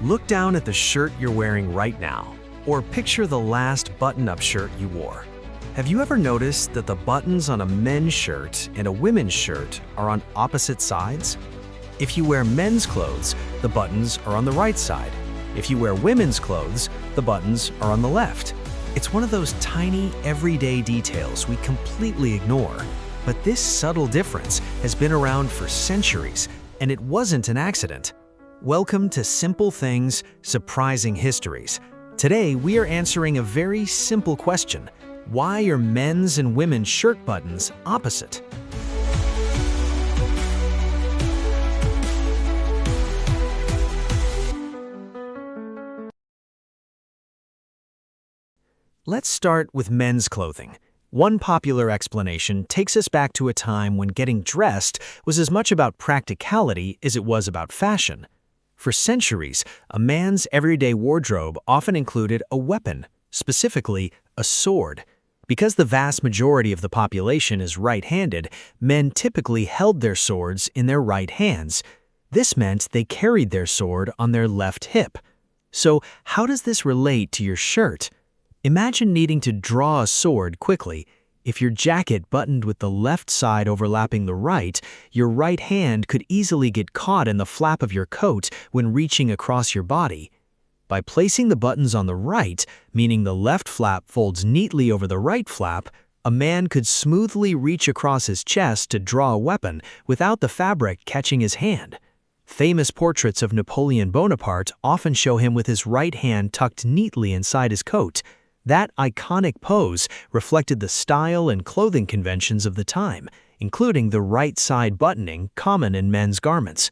Look down at the shirt you're wearing right now, or picture the last button-up shirt you wore. Have you ever noticed that the buttons on a men's shirt and a women's shirt are on opposite sides? If you wear men's clothes, the buttons are on the right side. If you wear women's clothes, the buttons are on the left. It's one of those tiny, everyday details we completely ignore. But this subtle difference has been around for centuries, and it wasn't an accident. Welcome to Simple Things, Surprising Histories. Today, we are answering a very simple question. Why are men's and women's shirt buttons opposite? Let's start with men's clothing. One popular explanation takes us back to a time when getting dressed was as much about practicality as it was about fashion. For centuries, a man's everyday wardrobe often included a weapon, specifically a sword. Because the vast majority of the population is right-handed, men typically held their swords in their right hands. This meant they carried their sword on their left hip. So, how does this relate to your shirt? Imagine needing to draw a sword quickly. If your jacket buttoned with the left side overlapping the right, your right hand could easily get caught in the flap of your coat when reaching across your body. By placing the buttons on the right, meaning the left flap folds neatly over the right flap, a man could smoothly reach across his chest to draw a weapon without the fabric catching his hand. Famous portraits of Napoleon Bonaparte often show him with his right hand tucked neatly inside his coat. That iconic pose reflected the style and clothing conventions of the time, including the right side buttoning common in men's garments.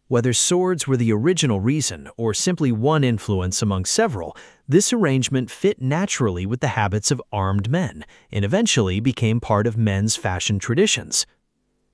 Whether swords were the original reason or simply one influence among several, this arrangement fit naturally with the habits of armed men and eventually became part of men's fashion traditions.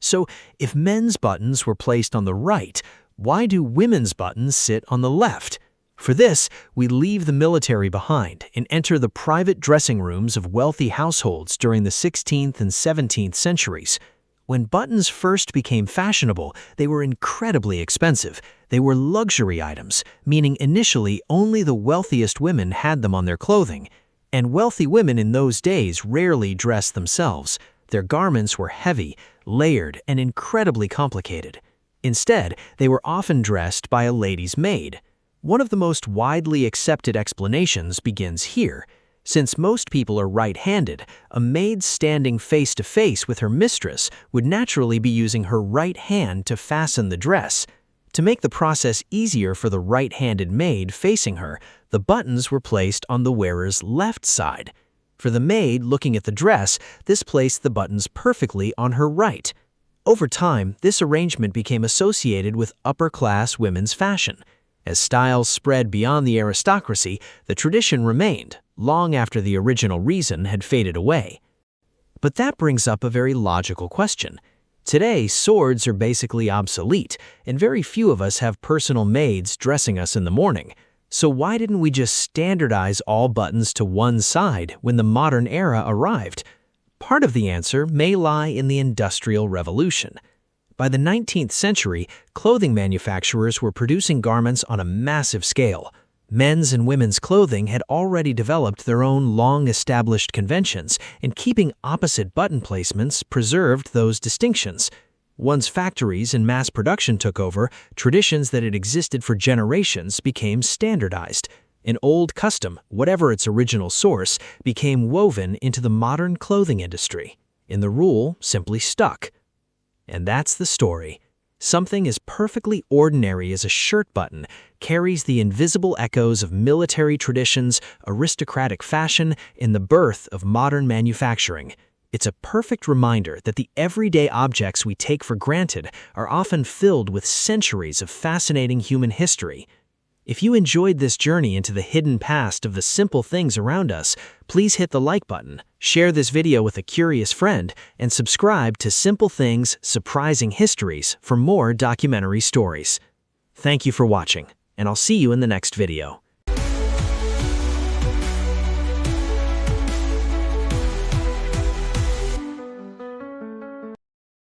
So, if men's buttons were placed on the right, why do women's buttons sit on the left? For this, we leave the military behind and enter the private dressing rooms of wealthy households during the 16th and 17th centuries. When buttons first became fashionable, they were incredibly expensive. They were luxury items, meaning initially only the wealthiest women had them on their clothing. And wealthy women in those days rarely dressed themselves. Their garments were heavy, layered, and incredibly complicated. Instead, they were often dressed by a lady's maid. One of the most widely accepted explanations begins here. Since most people are right-handed, a maid standing face-to-face with her mistress would naturally be using her right hand to fasten the dress. To make the process easier for the right-handed maid facing her, the buttons were placed on the wearer's left side. For the maid looking at the dress, this placed the buttons perfectly on her right. Over time, this arrangement became associated with upper-class women's fashion. As styles spread beyond the aristocracy, the tradition remained, long after the original reason had faded away. But that brings up a very logical question. Today, swords are basically obsolete, and very few of us have personal maids dressing us in the morning. So why didn't we just standardize all buttons to one side when the modern era arrived? Part of the answer may lie in the Industrial Revolution. By the 19th century, clothing manufacturers were producing garments on a massive scale. Men's and women's clothing had already developed their own long-established conventions, and keeping opposite button placements preserved those distinctions. Once factories and mass production took over, traditions that had existed for generations became standardized. An old custom, whatever its original source, became woven into the modern clothing industry, and the rule simply stuck. And that's the story. Something as perfectly ordinary as a shirt button carries the invisible echoes of military traditions, aristocratic fashion, and the birth of modern manufacturing. It's a perfect reminder that the everyday objects we take for granted are often filled with centuries of fascinating human history. If you enjoyed this journey into the hidden past of the simple things around us, please hit the like button, share this video with a curious friend, and subscribe to Simple Things, Surprising Histories for more documentary stories. Thank you for watching, and I'll see you in the next video.